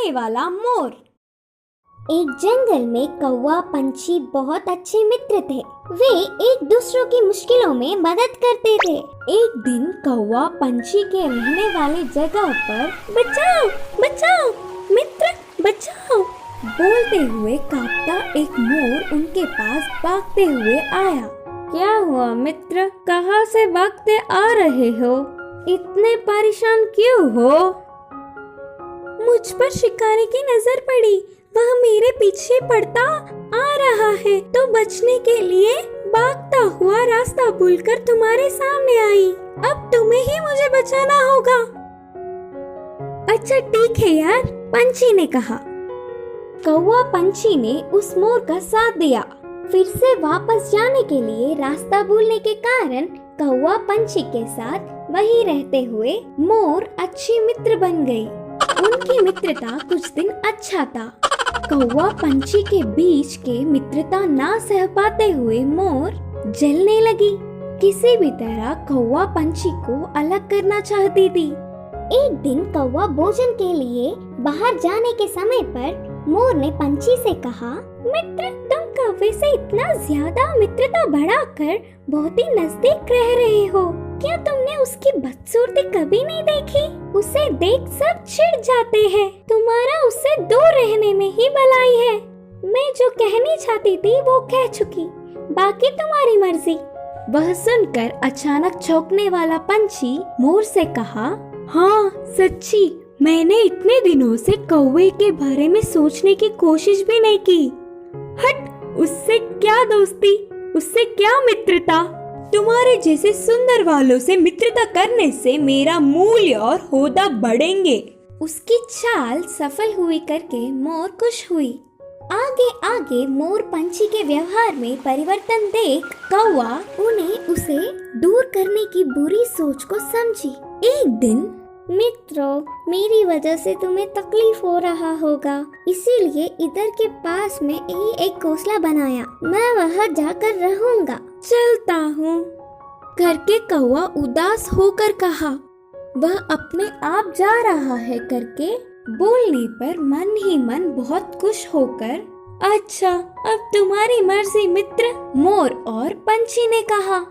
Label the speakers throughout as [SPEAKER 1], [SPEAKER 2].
[SPEAKER 1] बुलाने वाला मोर।
[SPEAKER 2] एक जंगल में कौवा पंछी बहुत अच्छे मित्र थे। वे एक दूसरों की मुश्किलों में मदद करते थे।
[SPEAKER 1] एक दिन कौवा पंछी के रहने वाले जगह पर बचाओ बचाओ मित्र बचाओ बोलते हुए कांपता एक मोर उनके पास भागते हुए आया। क्या हुआ मित्र, कहाँ से भागते आ रहे हो? इतने परेशान क्यों हो? मुझ पर शिकारी की नजर पड़ी, वह मेरे पीछे पड़ता आ रहा है तो बचने के लिए भागता हुआ रास्ता भूलकर तुम्हारे सामने आई। अब तुम्हें ही मुझे बचाना होगा। अच्छा ठीक है यार, पंछी ने कहा। कौवा पंछी ने उस मोर का साथ दिया। फिर से वापस जाने के लिए रास्ता भूलने के कारण कौवा पंछी के साथ वहीं रहते हुए मोर अच्छी मित्र बन गई। उनकी मित्रता कुछ दिन अच्छा था। कौवा पंछी के बीच के मित्रता ना सह पाते हुए मोर जलने लगी। किसी भी तरह कौवा पंछी को अलग करना चाहती थी।
[SPEAKER 2] एक दिन कौवा भोजन के लिए बाहर जाने के समय पर मोर ने पंछी से कहा, मित्र तुम कौवे से इतना ज्यादा मित्रता बढ़ाकर बहुत ही नजदीक रह रहे हो। क्या तुमने उसकी बदसूरती कभी नहीं देखी? उसे देख सब चिढ़ जाते हैं। तुम्हारा उससे दूर रहने में ही भलाई है। मैं जो कहनी चाहती थी वो कह चुकी, बाकी तुम्हारी मर्जी।
[SPEAKER 1] वह सुनकर अचानक चौंकने वाला पंछी मोर से कहा, हाँ सच्ची, मैंने इतने दिनों से कौवे के बारे में सोचने की कोशिश भी नहीं की। हट, उससे क्या दोस्ती, उससे क्या मित्रता। तुम्हारे जैसे सुंदर वालों से मित्रता करने से मेरा मूल्य और होदा बढ़ेंगे। उसकी चाल सफल हुई करके मोर खुश हुई।
[SPEAKER 2] आगे आगे मोर पंछी के व्यवहार में परिवर्तन देख कौवा उन्हें उसे दूर करने की बुरी सोच को समझी। एक दिन, मित्रों मेरी वजह से तुम्हें तकलीफ हो रहा होगा, इसीलिए इधर के पास में ही एक घोंसला बनाया। मैं वहाँ जाकर रहूंगा।
[SPEAKER 1] चलता हूँ करके कौवा उदास होकर कहा। वह अपने आप जा रहा है करके बोलने पर मन ही मन बहुत खुश होकर, अच्छा अब तुम्हारी मर्जी मित्र, मोर और पंछी ने कहा।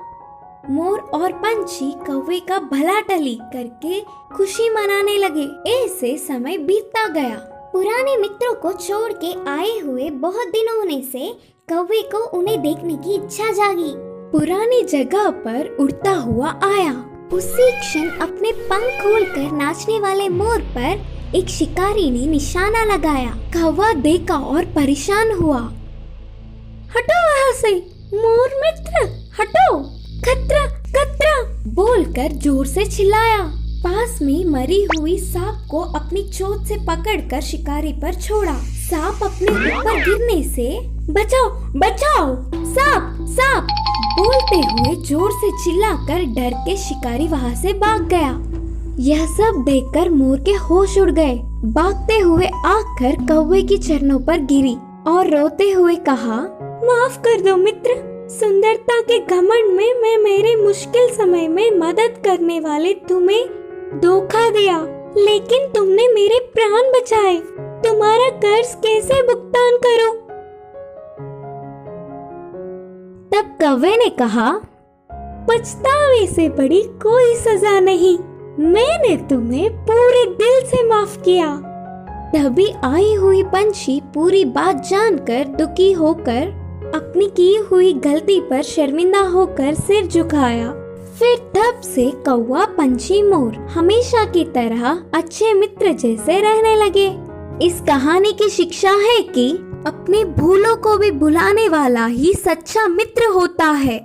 [SPEAKER 1] मोर और पंछी कौवे का भला टली करके खुशी मनाने लगे। ऐसे समय बीतता गया।
[SPEAKER 2] पुराने मित्रों को छोड़ के आए हुए बहुत दिन होने से कौवे को उन्हें देखने की इच्छा जागी।
[SPEAKER 1] पुरानी जगह पर उड़ता हुआ आया।
[SPEAKER 2] उसी क्षण अपने पंख खोलकर नाचने वाले मोर पर एक शिकारी ने निशाना लगाया।
[SPEAKER 1] कौवा देखा और परेशान हुआ। हटो वहाँ से मोर मित्र, हटो, खतरा खतरा बोलकर जोर से चिल्लाया। पास में मरी हुई सांप को अपनी चोंच से पकड़कर शिकारी पर छोड़ा। सांप अपने ऊपर गिरने से बचाओ बचाओ, सांप सांप बोलते हुए जोर से चिल्लाकर डर के शिकारी वहाँ से भाग गया। यह सब देखकर मोर के होश उड़ गए। भागते हुए आकर कौवे की चरणों पर गिरी और रोते हुए कहा, माफ कर दो मित्र, सुंदरता के घमंड में मैं मेरे मुश्किल समय में मदद करने वाले तुम्हें धोखा दिया, लेकिन तुमने मेरे प्राण बचाए। तुम्हारा कर्ज कैसे भुगतान करूं? तब कौवे ने कहा, पछतावे से बड़ी कोई सजा नहीं, मैंने तुम्हें पूरे दिल से माफ किया। तभी आई हुई पंछी पूरी बात जानकर दुखी होकर अपनी की हुई गलती पर शर्मिंदा होकर सिर झुकाया। फिर तब से कौवा पंछी मोर हमेशा की तरह अच्छे मित्र जैसे रहने लगे। इस कहानी की शिक्षा है कि अपने भूलों को भी भुलाने वाला ही सच्चा मित्र होता है।